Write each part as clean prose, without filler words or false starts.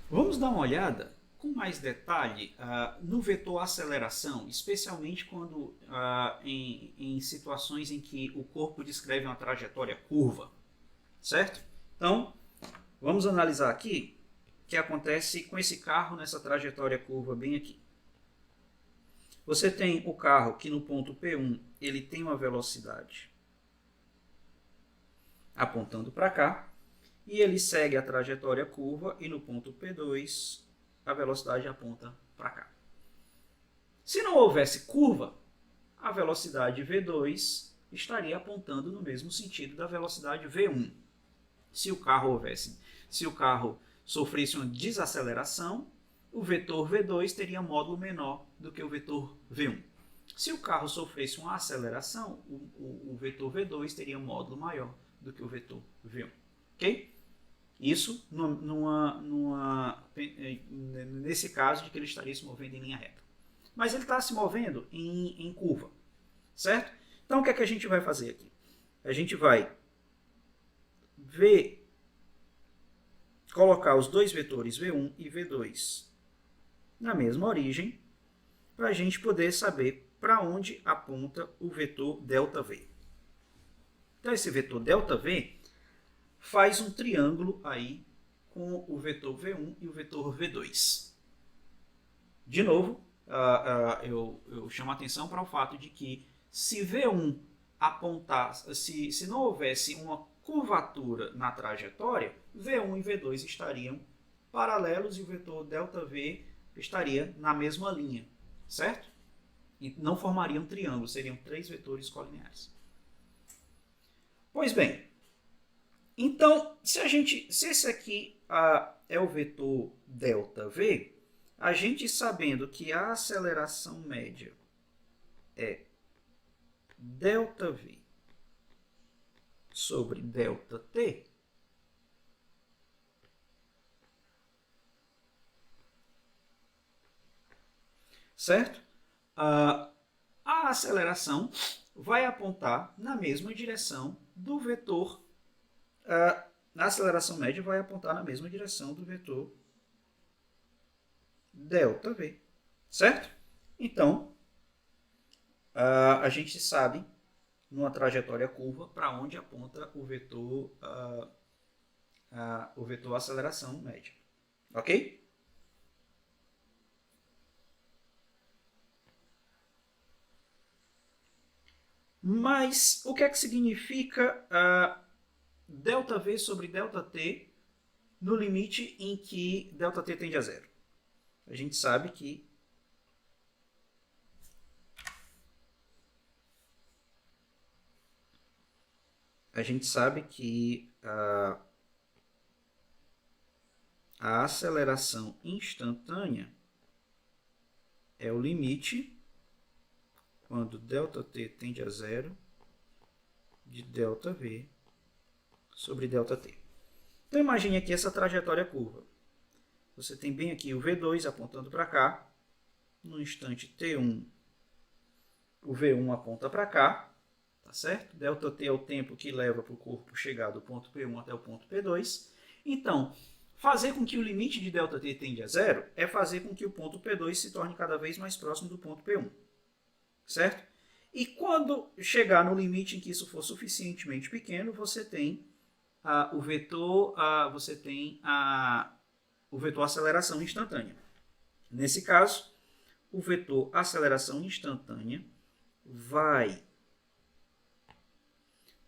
Vamos dar uma olhada com mais detalhe no vetor aceleração, especialmente quando em situações em que o corpo descreve uma trajetória curva, certo? Então, vamos analisar aqui o que acontece com esse carro nessa trajetória curva bem aqui. Você tem o carro que no ponto P1 ele tem uma velocidade apontando para cá, e ele segue a trajetória curva e no ponto P2 a velocidade aponta para cá. Se não houvesse curva, a velocidade V2 estaria apontando no mesmo sentido da velocidade V1. Se o carro sofresse uma desaceleração, o vetor V2 teria módulo menor do que o vetor V1. Se o carro sofresse uma aceleração, o vetor V2 teria um módulo maior do que o vetor V1. Ok? Isso nesse caso de que ele estaria se movendo em linha reta. Mas ele está se movendo em curva, certo? Então o que é que a gente vai fazer aqui? A gente vai colocar os dois vetores V1 e V2 na mesma origem, para a gente poder saber para onde aponta o vetor ΔV. Então esse vetor ΔV faz um triângulo aí com o vetor V1 e o vetor V2. De novo, eu chamo a atenção para o fato de que se V1 apontar, se não houvesse uma curvatura na trajetória, V1 e V2 estariam paralelos e o vetor ΔV estaria na mesma linha, certo? E não formariam um triângulo, seriam três vetores colineares. Pois bem, então, se esse aqui é o vetor ΔV, a gente sabendo que a aceleração média é ΔV sobre ΔT, certo? A aceleração vai apontar na mesma direção do vetor. A aceleração média vai apontar na mesma direção do vetor ΔV, certo? Então, a gente sabe, numa trajetória curva, para onde aponta o vetor aceleração média. Ok? Mas o que é que significa ΔV sobre ΔT no limite em que ΔT tende a zero? A gente sabe que a aceleração instantânea é o limite quando ΔT tende a zero de ΔV sobre ΔT. Então imagine aqui essa trajetória curva. Você tem bem aqui o V2 apontando para cá. No instante T1, o V1 aponta para cá. Tá certo? ΔT é o tempo que leva para o corpo chegar do ponto P1 até o ponto P2. Então, fazer com que o limite de ΔT tende a zero é fazer com que o ponto P2 se torne cada vez mais próximo do ponto P1. Certo? E quando chegar no limite em que isso for suficientemente pequeno, você tem o vetor aceleração instantânea. Nesse caso, o vetor aceleração instantânea vai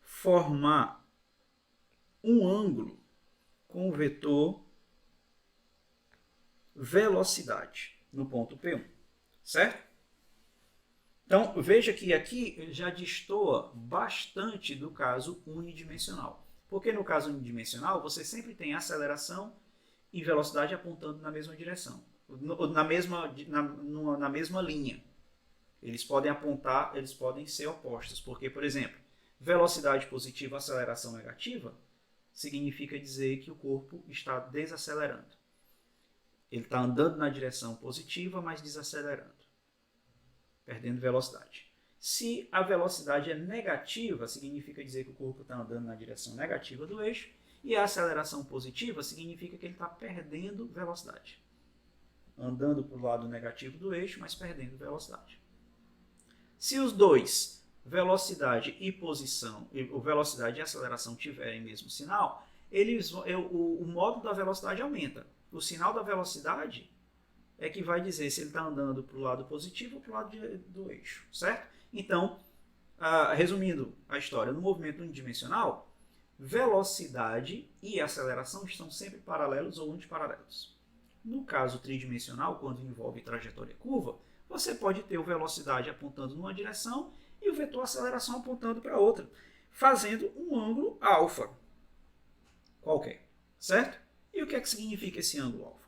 formar um ângulo com o vetor velocidade no ponto P1, certo? Então, veja que aqui já destoa bastante do caso unidimensional. Porque no caso unidimensional, você sempre tem aceleração e velocidade apontando na mesma direção, na mesma linha. Eles podem apontar, eles podem ser opostos. Porque, por exemplo, velocidade positiva, aceleração negativa, significa dizer que o corpo está desacelerando. Ele está andando na direção positiva, mas desacelerando, perdendo velocidade. Se a velocidade é negativa, significa dizer que o corpo está andando na direção negativa do eixo. E a aceleração positiva significa que ele está perdendo velocidade. Andando para o lado negativo do eixo, mas perdendo velocidade. Se os dois, velocidade e posição, velocidade e aceleração tiverem mesmo sinal, o módulo da velocidade aumenta. O sinal da velocidade é que vai dizer se ele está andando para o lado positivo ou para o lado do eixo, certo? Então, resumindo a história, no movimento unidimensional, velocidade e aceleração estão sempre paralelos ou antiparalelos. No caso tridimensional, quando envolve trajetória curva, você pode ter o velocidade apontando numa direção e o vetor aceleração apontando para outra, fazendo um ângulo alfa qualquer, certo? E o que é que significa esse ângulo alfa?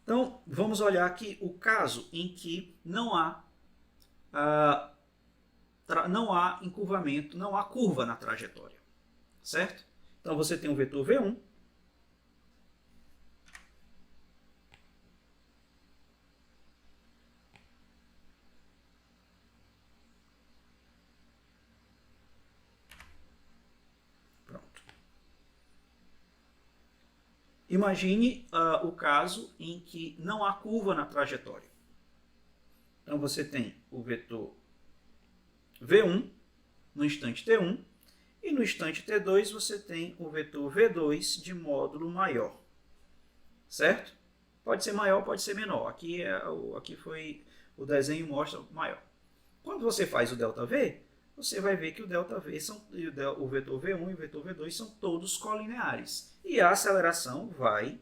Então, vamos olhar aqui o caso em que não há encurvamento, não há curva na trajetória, certo? Então, você tem o vetor V1, pronto. Imagine o caso em que não há curva na trajetória. Então, você tem o vetor V1 no instante T1 e no instante T2 você tem o vetor V2 de módulo maior, certo? Pode ser maior, pode ser menor. Aqui foi o desenho mostra maior. Quando você faz o ΔV, você vai ver que o ΔV o vetor V1 e o vetor V2 são todos colineares. E a aceleração vai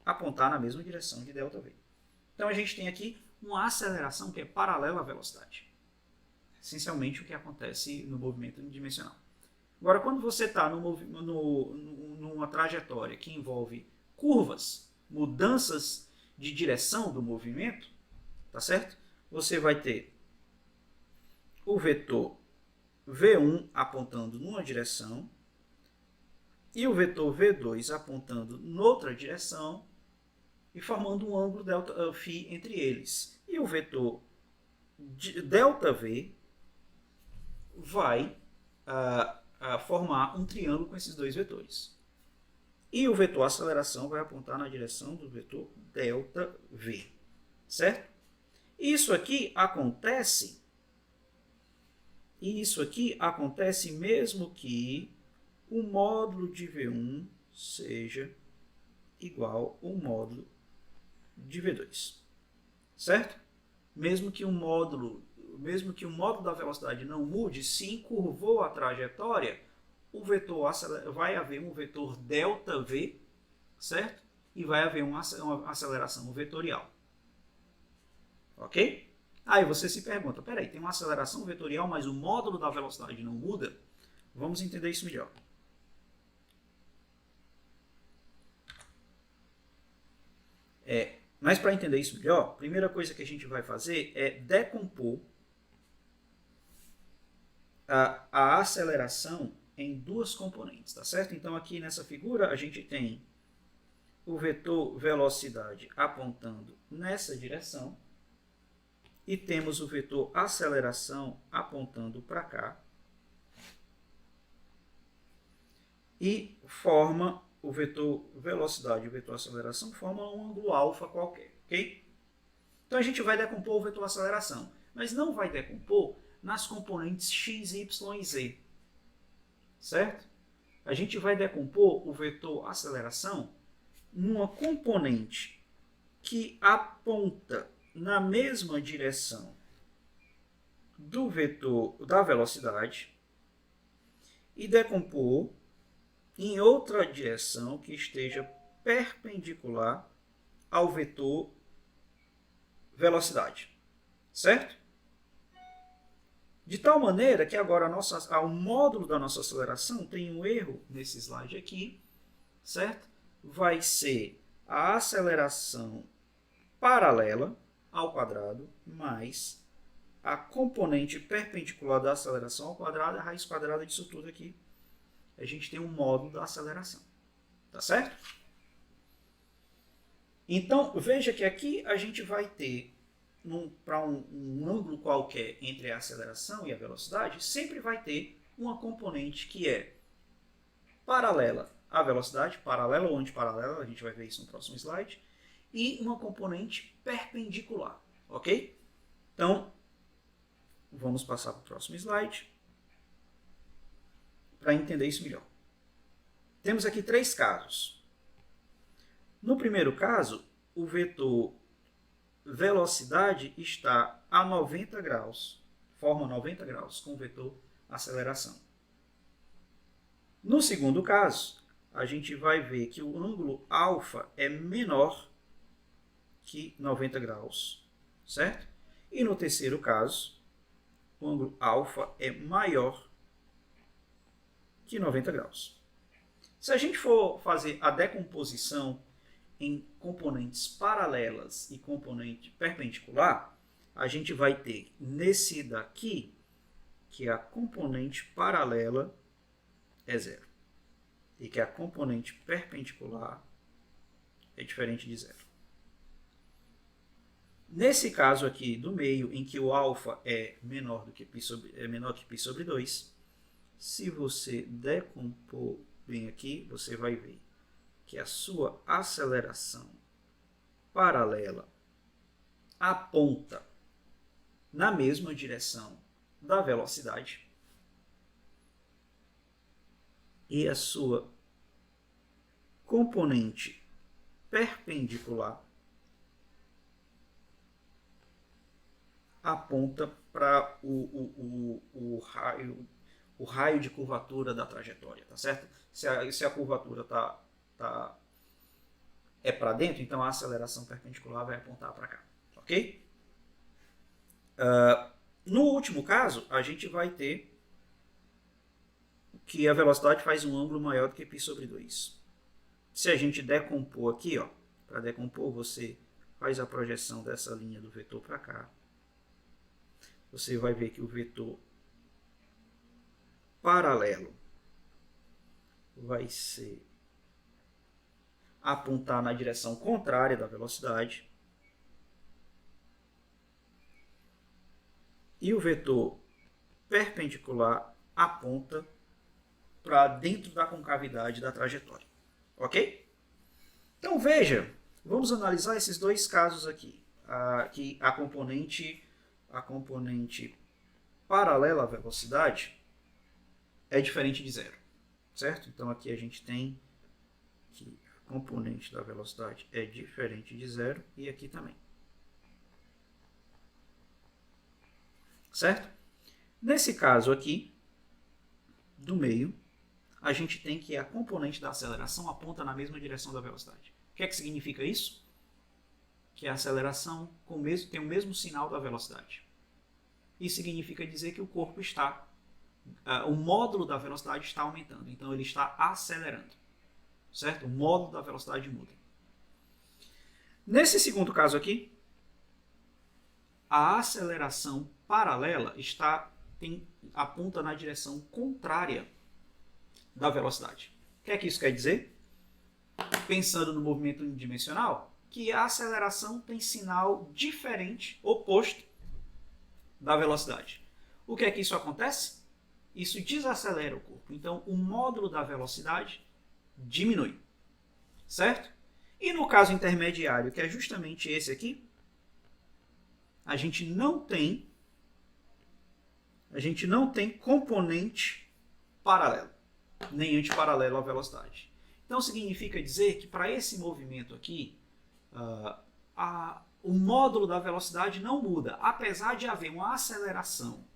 apontar na mesma direção de ΔV. Então a gente tem aqui uma aceleração que é paralela à velocidade. Essencialmente o que acontece no movimento unidimensional. Agora, quando você está numa trajetória que envolve curvas, mudanças de direção do movimento, tá certo? Você vai ter o vetor V1 apontando numa direção e o vetor V2 apontando noutra direção e formando um ângulo ΔΦ entre eles. E o vetor ΔV vai formar um triângulo com esses dois vetores. E o vetor aceleração vai apontar na direção do vetor ΔV, certo? Isso aqui acontece mesmo que o módulo de V1 seja igual ao módulo de V2, certo? Mesmo que o módulo da velocidade não mude, se encurvou a trajetória, vai haver um vetor ΔV, certo? E vai haver uma aceleração vetorial. Ok? Aí você se pergunta, peraí, tem uma aceleração vetorial, mas o módulo da velocidade não muda? Vamos entender isso melhor. Mas para entender isso melhor, a primeira coisa que a gente vai fazer é decompor a aceleração em duas componentes, tá certo? Então aqui nessa figura a gente tem o vetor velocidade apontando nessa direção e temos o vetor aceleração apontando para cá e forma o vetor velocidade e o vetor aceleração formam um ângulo alfa qualquer, ok? Então a gente vai decompor o vetor aceleração, mas não vai decompor nas componentes x, y e z, certo? A gente vai decompor o vetor aceleração numa componente que aponta na mesma direção do vetor da velocidade e decompor em outra direção que esteja perpendicular ao vetor velocidade, certo? De tal maneira que agora o módulo da nossa aceleração tem um erro nesse slide aqui, certo? Vai ser a aceleração paralela ao quadrado mais a componente perpendicular da aceleração ao quadrado, a raiz quadrada disso tudo aqui. A gente tem um módulo da aceleração, tá certo? Então, veja que aqui a gente vai ter para um ângulo qualquer entre a aceleração e a velocidade, sempre vai ter uma componente que é paralela à velocidade, paralela ou antiparalela, a gente vai ver isso no próximo slide, e uma componente perpendicular, ok? Então, vamos passar para o próximo slide para entender isso melhor. Temos aqui 3 casos. No primeiro caso, o vetor velocidade está a 90 graus, forma 90 graus com o vetor aceleração. No segundo caso, a gente vai ver que o ângulo alfa é menor que 90 graus, certo? E no terceiro caso, o ângulo alfa é maior que 90 graus. Se a gente for fazer a decomposição em componentes paralelas e componente perpendicular, a gente vai ter nesse daqui que a componente paralela é 0 e que a componente perpendicular é diferente de 0. Nesse caso aqui do meio, em que o alfa é menor que π sobre 2, se você decompor bem aqui, você vai ver que a sua aceleração paralela aponta na mesma direção da velocidade e a sua componente perpendicular aponta para o raio de curvatura da trajetória, tá certo? Se a curvatura é para dentro, então a aceleração perpendicular vai apontar para cá, ok? No último caso, a gente vai ter que a velocidade faz um ângulo maior do que π sobre 2. Se a gente decompor aqui, para decompor, você faz a projeção dessa linha do vetor para cá. Você vai ver que o vetor paralelo vai ser apontar na direção contrária da velocidade. E o vetor perpendicular aponta para dentro da concavidade da trajetória. Ok? Então veja, vamos analisar esses 2 casos aqui. Que a componente paralela à velocidade é diferente de 0. Certo? Então aqui a gente tem que a componente da velocidade é diferente de 0 e aqui também. Certo? Nesse caso aqui, do meio, a gente tem que a componente da aceleração aponta na mesma direção da velocidade. O que é que significa isso? Que a aceleração tem o mesmo sinal da velocidade. Isso significa dizer que o corpo está, o módulo da velocidade está aumentando, então ele está acelerando. Certo? O módulo da velocidade muda. Nesse segundo caso aqui, a aceleração paralela aponta na direção contrária da velocidade. O que é que isso quer dizer? Pensando no movimento unidimensional, que a aceleração tem sinal diferente, oposto da velocidade. O que é que isso acontece? Isso desacelera o corpo. Então, o módulo da velocidade diminui. Certo? E no caso intermediário, que é justamente esse aqui, a gente não tem componente paralelo, nem antiparalelo à velocidade. Então significa dizer que para esse movimento aqui, o módulo da velocidade não muda, apesar de haver uma aceleração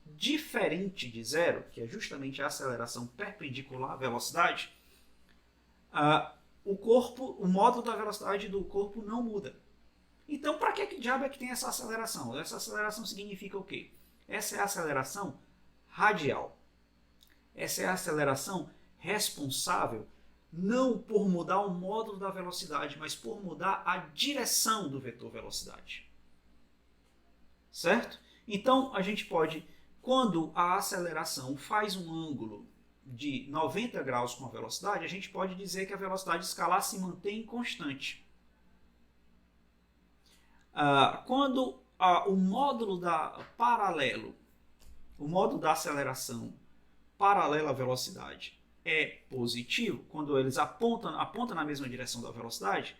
diferente de 0, que é justamente a aceleração perpendicular à velocidade, o módulo da velocidade do corpo não muda. Então, para que diabo é que tem essa aceleração? Essa aceleração significa o quê? Essa é a aceleração radial. Essa é a aceleração responsável não por mudar o módulo da velocidade, mas por mudar a direção do vetor velocidade. Certo? Então, a gente pode, quando a aceleração faz um ângulo de 90 graus com a velocidade, a gente pode dizer que a velocidade escalar se mantém constante. Quando o módulo paralelo, o módulo da aceleração paralela à velocidade é positivo, quando eles apontam na mesma direção da velocidade,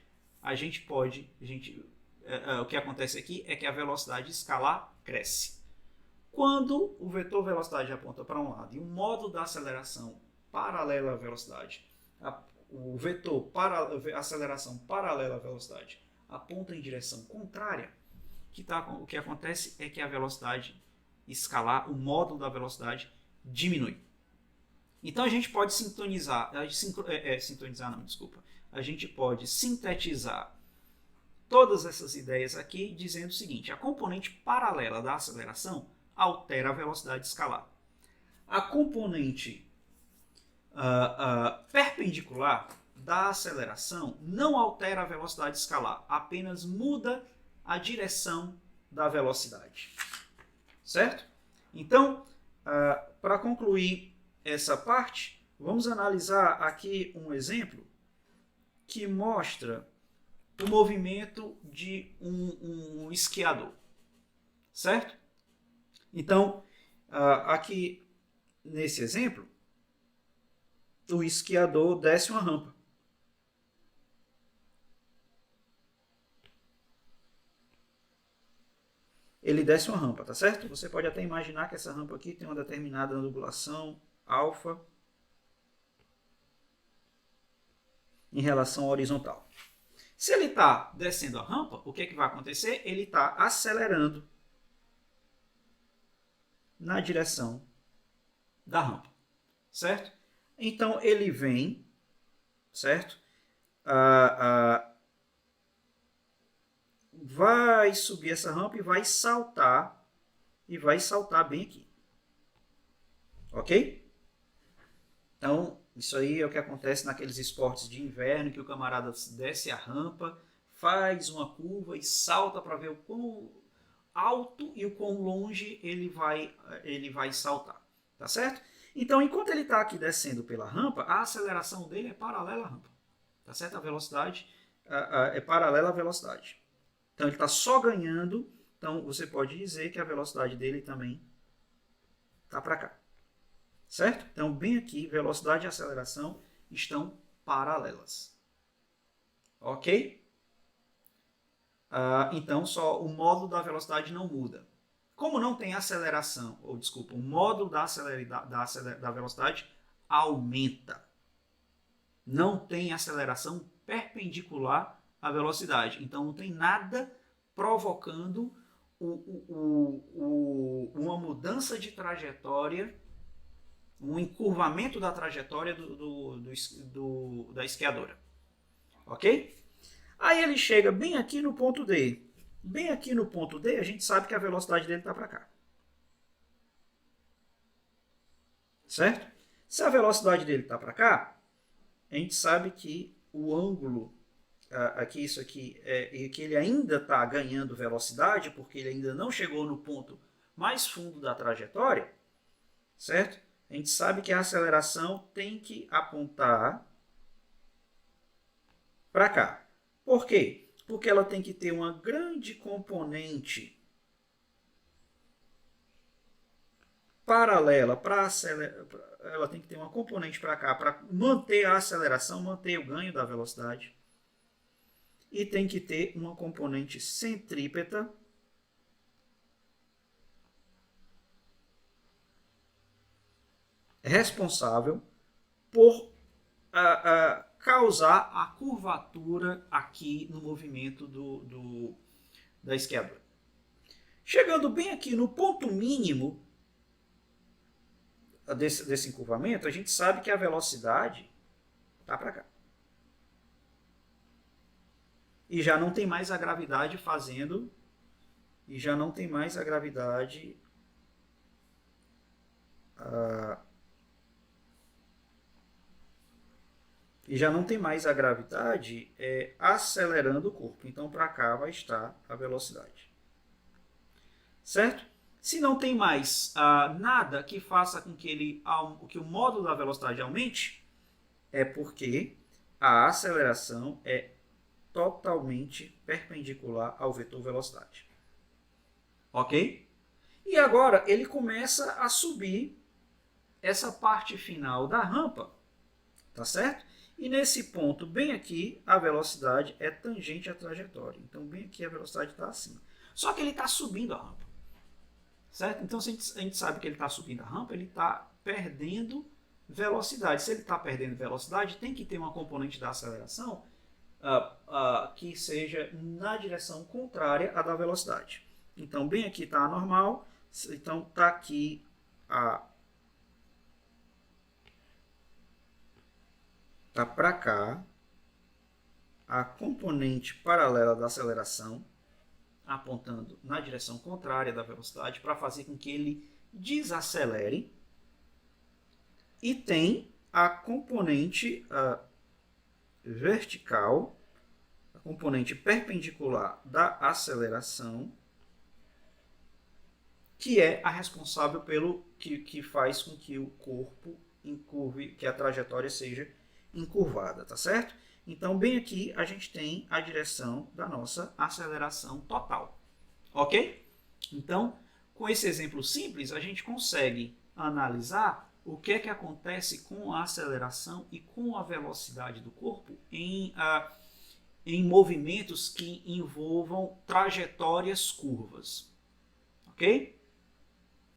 o que acontece aqui é que a velocidade escalar cresce. Quando o vetor velocidade aponta para um lado e o módulo da aceleração paralela à velocidade, o vetor aceleração paralela à velocidade aponta em direção contrária, o que acontece é que a velocidade escalar, o módulo da velocidade diminui. Então a gente pode a gente pode sintetizar todas essas ideias aqui dizendo o seguinte: a componente paralela da aceleração altera a velocidade escalar. A componente perpendicular da aceleração não altera a velocidade escalar, apenas muda a direção da velocidade. Certo? Então, para concluir essa parte, vamos analisar aqui um exemplo que mostra o movimento de um esquiador. Certo? Então, aqui nesse exemplo, o esquiador desce uma rampa. Ele desce uma rampa, tá certo? Você pode até imaginar que essa rampa aqui tem uma determinada angulação alfa em relação à horizontal. Se ele está descendo a rampa, o que vai acontecer? Ele está acelerando na direção da rampa, certo? Então ele vem, certo? Vai subir essa rampa e vai saltar bem aqui. Ok? Então, isso aí é o que acontece naqueles esportes de inverno, que o camarada desce a rampa, faz uma curva e salta para ver o quão alto e o quão longe ele vai saltar. Tá certo? Então, enquanto ele está aqui descendo pela rampa, a aceleração dele é paralela à rampa. Tá certo? A velocidade é paralela à velocidade. Então, ele está só ganhando. Então, você pode dizer que a velocidade dele também está para cá. Certo? Então, bem aqui, velocidade e aceleração estão paralelas. Ok? Então, só o módulo da velocidade não muda. Como não tem aceleração, o módulo da velocidade aumenta. Não tem aceleração perpendicular à velocidade. Então, não tem nada provocando uma mudança de trajetória, um encurvamento da trajetória da esquiadora. Ok? Aí ele chega bem aqui no ponto D. Bem aqui no ponto D, a gente sabe que a velocidade dele está para cá. Certo? Se a velocidade dele está para cá, a gente sabe que o ângulo, que ele ainda está ganhando velocidade, porque ele ainda não chegou no ponto mais fundo da trajetória, certo? A gente sabe que a aceleração tem que apontar para cá. Por quê? Porque ela tem que ter uma grande componente paralela para acelerar. Ela tem que ter uma componente para cá para manter a aceleração, manter o ganho da velocidade. E tem que ter uma componente centrípeta responsável por causar a curvatura aqui no movimento da esquiadora. Chegando bem aqui no ponto mínimo desse encurvamento, a gente sabe que a velocidade está para cá. E já não tem mais a gravidade fazendo... E já não tem mais a gravidade... E já não tem mais a gravidade acelerando o corpo. Então, para cá vai estar a velocidade. Certo? Se não tem mais nada que faça com que o módulo da velocidade aumente, é porque a aceleração é totalmente perpendicular ao vetor velocidade. ok? E agora ele começa a subir essa parte final da rampa, tá certo? E nesse ponto, bem aqui, a velocidade é tangente à trajetória. Então, bem aqui a velocidade está acima. Só que ele está subindo a rampa, certo? Então, se a gente sabe que ele está subindo a rampa, ele está perdendo velocidade. Se ele está perdendo velocidade, tem que ter uma componente da aceleração que seja na direção contrária à da velocidade. Então, bem aqui está a normal. Então, está aqui tá para cá a componente paralela da aceleração, apontando na direção contrária da velocidade para fazer com que ele desacelere. E tem a componente vertical, a componente perpendicular da aceleração, que é a responsável pelo que faz com que o corpo encurve, que a trajetória seja encurvada, tá certo? Então, bem aqui a gente tem a direção da nossa aceleração total, ok? Então, com esse exemplo simples, a gente consegue analisar o que é que acontece com a aceleração e com a velocidade do corpo em movimentos que envolvam trajetórias curvas, ok?